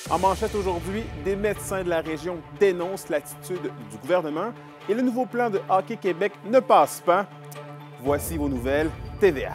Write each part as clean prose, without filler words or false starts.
En manchette aujourd'hui, des médecins de la région dénoncent l'attitude du gouvernement et le nouveau plan de Hockey Québec ne passe pas. Voici vos nouvelles TVA.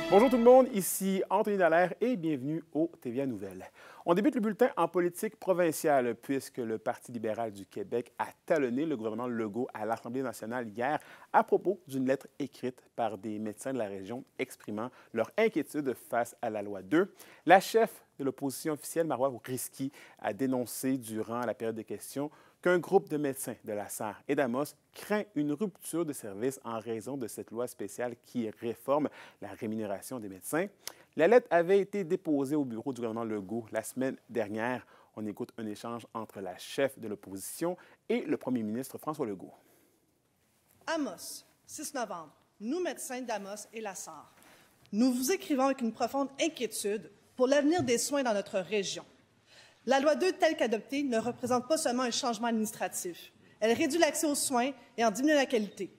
Bonjour tout le monde, ici Anthony Dallaire et bienvenue au TVA Nouvelles. On débute le bulletin en politique provinciale puisque le Parti libéral du Québec a talonné le gouvernement Legault à l'Assemblée nationale hier à propos d'une lettre écrite par des médecins de la région exprimant leur inquiétude face à la loi 2. La chef de l'opposition officielle, Marois Risky, a dénoncé durant la période de questions qu'un groupe de médecins de la SAR et d'Amos craint une rupture de service en raison de cette loi spéciale qui réforme la rémunération des médecins. La lettre avait été déposée au bureau du gouvernement Legault la semaine dernière. On écoute un échange entre la chef de l'opposition et le premier ministre François Legault. Amos, 6 novembre. Nous, médecins d'Amos et la SAR, nous vous écrivons avec une profonde inquiétude pour l'avenir des soins dans notre région. La loi 2, telle qu'adoptée, ne représente pas seulement un changement administratif. Elle réduit l'accès aux soins et en diminue la qualité.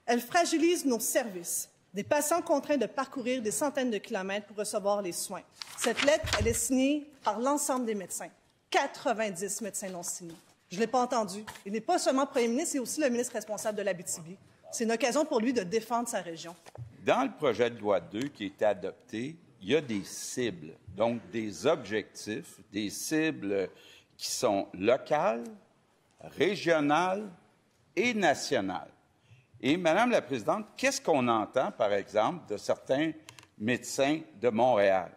Elle fragilise nos services. Des patients contraints de parcourir des centaines de kilomètres pour recevoir les soins. Cette lettre, elle est signée par l'ensemble des médecins. 90 médecins l'ont signée. Je ne l'ai pas entendu. Il n'est pas seulement premier ministre, c'est aussi le ministre responsable de l'Abitibi. C'est une occasion pour lui de défendre sa région. Dans le projet de loi 2 qui a été adopté, il y a des cibles, donc des objectifs, des cibles qui sont locales, régionales et nationales. Et, Madame la Présidente, qu'est-ce qu'on entend, par exemple, de certains médecins de Montréal?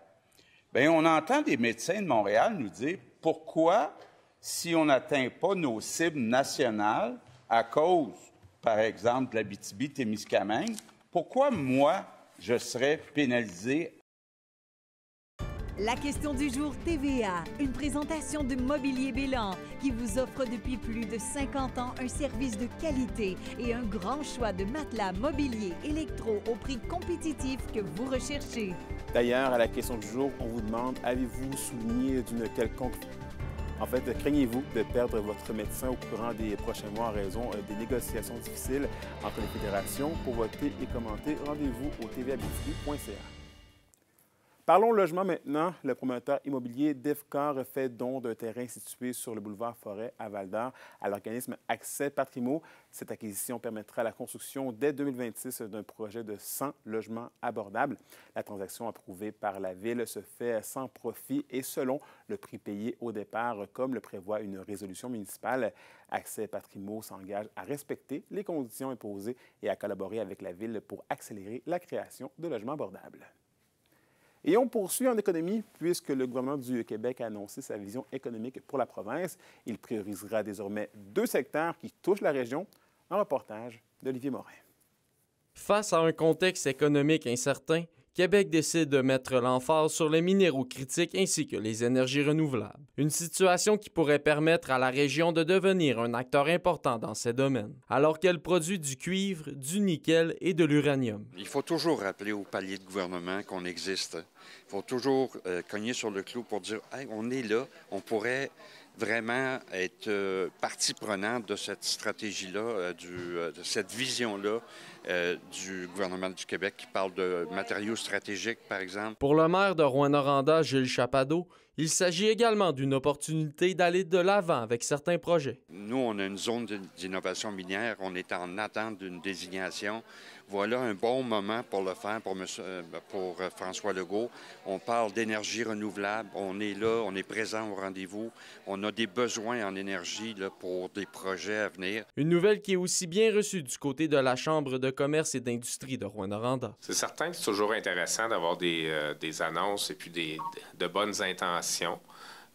Bien, on entend des médecins de Montréal nous dire pourquoi, si on n'atteint pas nos cibles nationales à cause, par exemple, de l'Abitibi-Témiscamingue, pourquoi moi, je serais pénalisé? La question du jour TVA, une présentation de Mobilier Bélan qui vous offre depuis plus de 50 ans un service de qualité et un grand choix de matelas, mobilier, électro au prix compétitif que vous recherchez. D'ailleurs, à la question du jour, on vous demande, avez-vous souligné d'une quelconque... En fait, craignez-vous de perdre votre médecin au courant des prochains mois en raison des négociations difficiles entre les fédérations? Pour voter et commenter, rendez-vous au tvabitibi.ca. Parlons logement maintenant. Le promoteur immobilier Defcor fait don d'un terrain situé sur le boulevard Forêt à Val-d'Or à l'organisme Accès Patrimo. Cette acquisition permettra la construction dès 2026 d'un projet de 100 logements abordables. La transaction approuvée par la Ville se fait sans profit et selon le prix payé au départ, comme le prévoit une résolution municipale. Accès Patrimo s'engage à respecter les conditions imposées et à collaborer avec la Ville pour accélérer la création de logements abordables. Et on poursuit en économie puisque le gouvernement du Québec a annoncé sa vision économique pour la province. Il priorisera désormais 2 secteurs qui touchent la région. Un reportage d'Olivier Morin. Face à un contexte économique incertain, Québec décide de mettre l'emphase sur les minéraux critiques ainsi que les énergies renouvelables. Une situation qui pourrait permettre à la région de devenir un acteur important dans ces domaines, alors qu'elle produit du cuivre, du nickel et de l'uranium. Il faut toujours rappeler aux paliers de gouvernement qu'on existe. Il faut toujours cogner sur le clou pour dire hey, on est là, on pourrait vraiment être partie prenante de cette stratégie-là, de cette vision-là du gouvernement du Québec qui parle de matériaux stratégiques, par exemple. Pour le maire de Rouyn-Noranda, Gilles Chapado, il s'agit également d'une opportunité d'aller de l'avant avec certains projets. Nous, on a une zone d'innovation minière, on est en attente d'une désignation. Voilà un bon moment pour le faire pour François Legault. On parle d'énergie renouvelable, on est là, on est présent au rendez-vous. On a des besoins en énergie là, pour des projets à venir. Une nouvelle qui est aussi bien reçue du côté de la Chambre de commerce et d'industrie de Rouyn-Noranda. C'est certain que c'est toujours intéressant d'avoir des annonces et puis de bonnes intentions.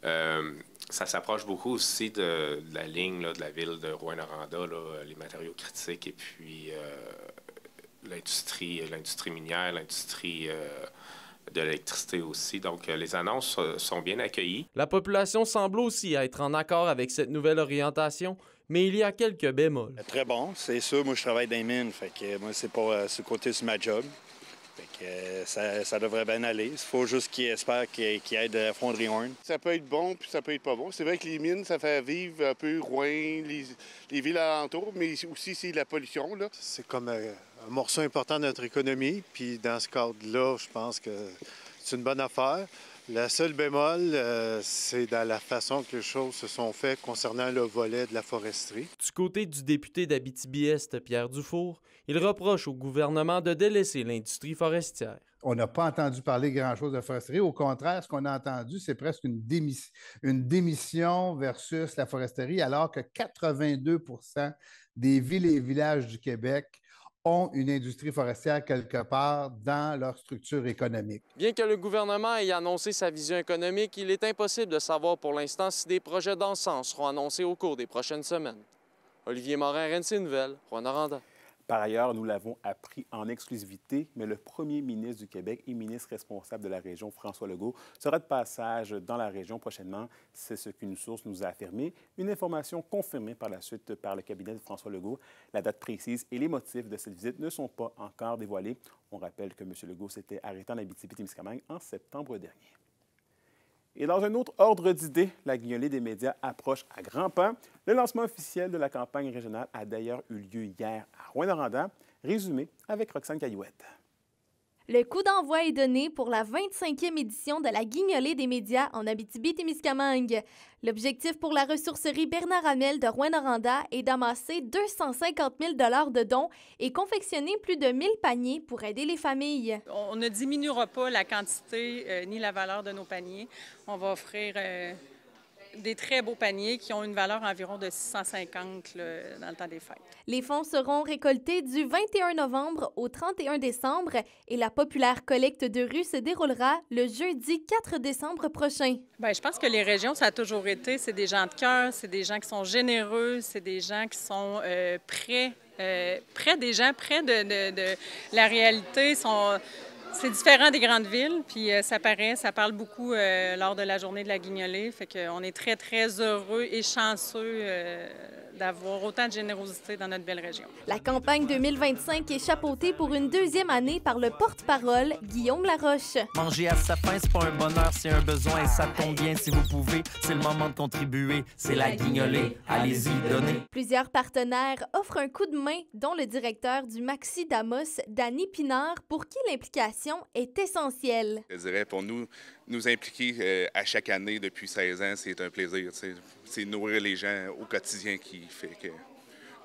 Ça s'approche beaucoup aussi de la ligne là, de la ville de Rouyn-Noranda, les matériaux critiques et puis l'industrie minière, l'industrie de l'électricité aussi. Donc, les annonces sont bien accueillies. La population semble aussi être en accord avec cette nouvelle orientation, mais il y a quelques bémols. Très bon, c'est sûr. Moi, je travaille dans les mines, fait que moi, c'est pas ce côté sur ma job. Fait Ça devrait bien aller. Il faut juste qu'ils espèrent qu'il y ait de fonderie Horn. Ça peut être bon, puis ça peut être pas bon. C'est vrai que les mines, ça fait vivre un peu Rouen, les villes alentours, mais aussi c'est la pollution, là. C'est comme un morceau important de notre économie, puis dans ce cadre-là, je pense que c'est une bonne affaire. La seule bémol, c'est dans la façon que les choses se sont faites concernant le volet de la foresterie. Du côté du député d'Abitibi-Est, Pierre Dufour, il reproche au gouvernement de délaisser l'industrie forestière. On n'a pas entendu parler grand-chose de foresterie. Au contraire, ce qu'on a entendu, c'est presque une démission versus la foresterie, alors que 82 % des villes et villages du Québec ont une industrie forestière quelque part dans leur structure économique. Bien que le gouvernement ait annoncé sa vision économique, il est impossible de savoir pour l'instant si des projets dans ce sens seront annoncés au cours des prochaines semaines. Olivier Morin, RNC Nouvelles, Rouyn-Noranda. Par ailleurs, nous l'avons appris en exclusivité, mais le premier ministre du Québec et ministre responsable de la région, François Legault, sera de passage dans la région prochainement. C'est ce qu'une source nous a affirmé. Une information confirmée par la suite par le cabinet de François Legault. La date précise et les motifs de cette visite ne sont pas encore dévoilés. On rappelle que M. Legault s'était arrêté en Abitibi-Témiscamingue en septembre dernier. Et dans un autre ordre d'idées, la guignolée des médias approche à grands pas. Le lancement officiel de la campagne régionale a d'ailleurs eu lieu hier à Rouyn-Noranda. Résumé avec Roxane Caillouette. Le coup d'envoi est donné pour la 25e édition de la guignolée des médias en Abitibi-Témiscamingue. L'objectif pour la ressourcerie Bernard Hamel de Rouyn-Noranda est d'amasser 250 000 $ de dons et confectionner plus de 1000 paniers pour aider les familles. On ne diminuera pas la quantité ni la valeur de nos paniers. On va offrir des très beaux paniers qui ont une valeur environ de 650 dans le temps des fêtes. Les fonds seront récoltés du 21 novembre au 31 décembre et la populaire collecte de rue se déroulera le jeudi 4 décembre prochain. Bien, je pense que les régions, ça a toujours été, c'est des gens de cœur, c'est des gens qui sont généreux, c'est des gens qui sont près des gens, près de la réalité. C'est différent des grandes villes, puis ça parle beaucoup lors de la journée de la guignolée. Fait qu'on est très, très heureux et chanceux d'avoir autant de générosité dans notre belle région. La campagne 2025 est chapeautée pour une deuxième année par le porte-parole Guillaume Laroche. Manger à sa faim, c'est pas un bonheur, c'est un besoin. Et ça tombe bien si vous pouvez, c'est le moment de contribuer. C'est la guignolée, allez-y, donnez. Plusieurs partenaires offrent un coup de main, dont le directeur du Maxi d'Amos, Danny Pinard, pour qui l'implication est essentielle. Je dirais, pour nous impliquer à chaque année depuis 16 ans, c'est un plaisir. C'est nourrir les gens au quotidien qui fait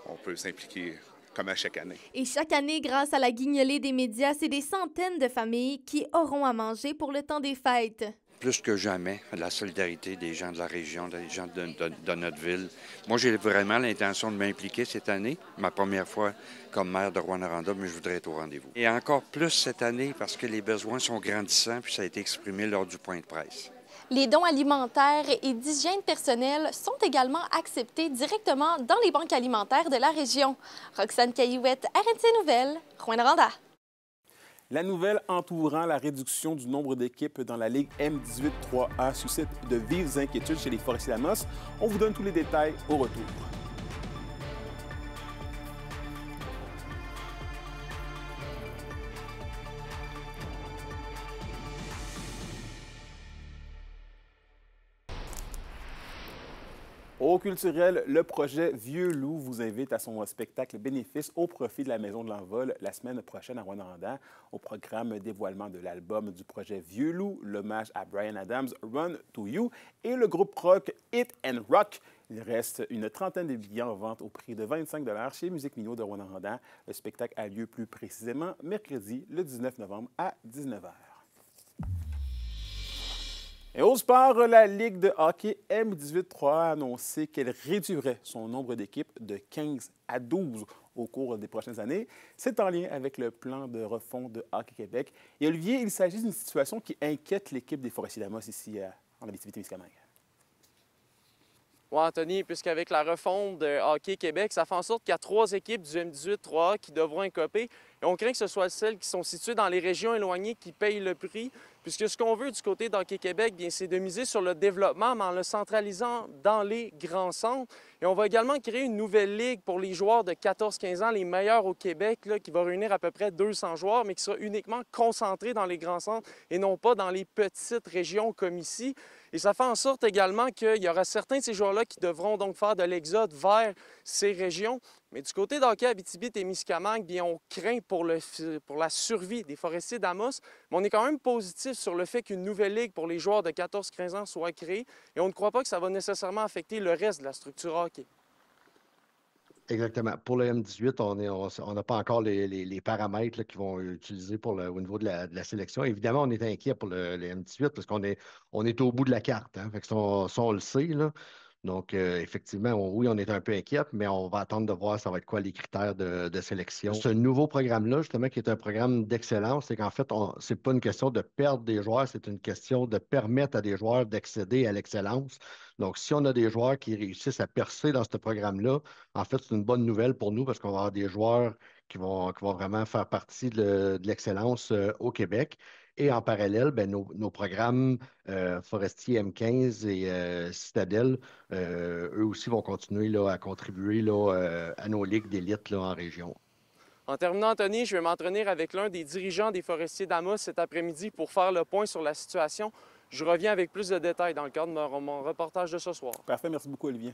qu'on peut s'impliquer comme à chaque année. Et chaque année, grâce à la guignolée des médias, c'est des centaines de familles qui auront à manger pour le temps des fêtes. Plus que jamais, la solidarité des gens de la région, des gens de notre ville. Moi, j'ai vraiment l'intention de m'impliquer cette année. Ma première fois comme maire de Rouyn-Noranda, mais je voudrais être au rendez-vous. Et encore plus cette année parce que les besoins sont grandissants, puis ça a été exprimé lors du point de presse. Les dons alimentaires et d'hygiène personnelle sont également acceptés directement dans les banques alimentaires de la région. Roxane Caillouette, RNC Nouvelles, Rouyn-Noranda. La nouvelle entourant la réduction du nombre d'équipes dans la Ligue M18-3A suscite de vives inquiétudes chez les forestiers d'Amos. On vous donne tous les détails au retour. Au culturel, le projet Vieux Loup vous invite à son spectacle bénéfice au profit de la Maison de l'Envol la semaine prochaine à Rouyn-Noranda. Au programme, dévoilement de l'album du projet Vieux Loup, l'hommage à Bryan Adams, Run to You, et le groupe rock Hit and Rock. Il reste une trentaine de billets en vente au prix de 25 $ chez Musique Minot de Rouyn-Noranda. Le spectacle a lieu plus précisément mercredi, le 19 novembre à 19 h. Et au sport, la Ligue de hockey M18-3 a annoncé qu'elle réduirait son nombre d'équipes de 15 à 12 au cours des prochaines années. C'est en lien avec le plan de refonte de Hockey Québec. Et Olivier, il s'agit d'une situation qui inquiète l'équipe des Forestiers d'Amos ici en Abitibi-Témiscamingue. Oui, Anthony, puisqu'avec la refonte de Hockey Québec, ça fait en sorte qu'il y a 3 équipes du M18-3A qui devront écoper. Et on craint que ce soit celles qui sont situées dans les régions éloignées qui payent le prix, puisque ce qu'on veut du côté d'Hockey Québec, bien, c'est de miser sur le développement, mais en le centralisant dans les grands centres. Et on va également créer une nouvelle ligue pour les joueurs de 14-15 ans, les meilleurs au Québec, là, qui va réunir à peu près 200 joueurs, mais qui sera uniquement concentrée dans les grands centres et non pas dans les petites régions comme ici. Et ça fait en sorte également qu'il y aura certains de ces joueurs-là qui devront donc faire de l'exode vers ces régions. Mais du côté d'Hockey Abitibi-Témiscamingue, bien, on craint pour la survie des forestiers d'Amos, mais on est quand même positif sur le fait qu'une nouvelle ligue pour les joueurs de 14-15 ans soit créée et on ne croit pas que ça va nécessairement affecter le reste de la structure hockey. Exactement. Pour le M18, on n'a pas encore les paramètres là, qu'ils vont utiliser au niveau de la sélection. Évidemment, on est inquiet pour le M18 parce qu'on est au bout de la carte. Hein. Fait que ça, on le sait. Là. Donc, effectivement, oui, on est un peu inquiet, mais on va attendre de voir ça va être quoi les critères de sélection. Ce nouveau programme-là, justement, qui est un programme d'excellence, c'est qu'en fait, c'est pas une question de perdre des joueurs, c'est une question de permettre à des joueurs d'accéder à l'excellence. Donc, si on a des joueurs qui réussissent à percer dans ce programme-là, en fait, c'est une bonne nouvelle pour nous parce qu'on va avoir des joueurs qui vont vraiment faire partie de l'excellence au Québec. Et en parallèle, bien, nos programmes Forestier M15 et Citadelle, eux aussi vont continuer là, à contribuer là, à nos ligues d'élite là, en région. En terminant, Anthony, je vais m'entretenir avec l'un des dirigeants des Forestiers d'Amos cet après-midi pour faire le point sur la situation. Je reviens avec plus de détails dans le cadre de mon reportage de ce soir. Parfait, merci beaucoup, Olivier.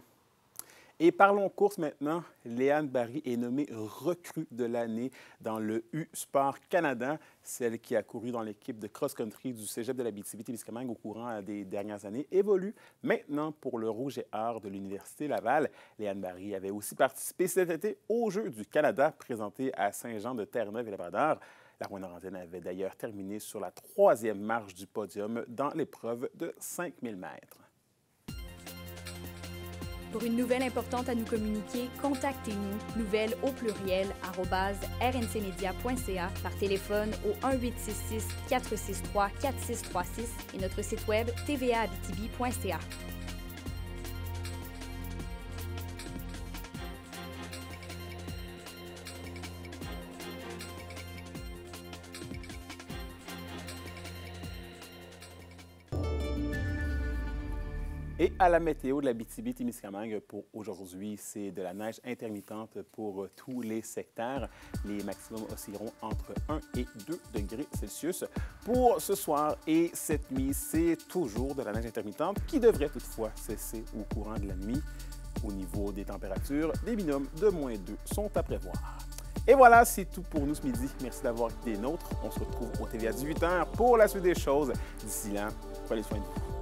Et parlons course maintenant. Léane Barry est nommée recrue de l'année dans le U-Sport Canada, celle qui a couru dans l'équipe de cross-country du Cégep de l'Abitibi-Témiscamingue au courant des dernières années, évolue maintenant pour le Rouge et Or de l'Université Laval. Léane Barry avait aussi participé cet été aux Jeux du Canada présentés à Saint-Jean de Terre-Neuve et Labrador. La Rouyn-Noranda avait d'ailleurs terminé sur la 3e marche du podium dans l'épreuve de 5000 mètres. Pour une nouvelle importante à nous communiquer, contactez-nous, nouvelles au pluriel, @rncmedia.ca, par téléphone au 1-866-463-4636 et notre site web tvaabitibi.ca. Et à la météo de l'Abitibi-Témiscamingue pour aujourd'hui, c'est de la neige intermittente pour tous les secteurs. Les maximums oscilleront entre 1 et 2 degrés Celsius. Pour ce soir et cette nuit, c'est toujours de la neige intermittente qui devrait toutefois cesser au courant de la nuit. Au niveau des températures, des minimums de -2 sont à prévoir. Et voilà, c'est tout pour nous ce midi. Merci d'avoir été des nôtres. On se retrouve au TVA 18h pour la suite des choses. D'ici là, prenez soin de vous.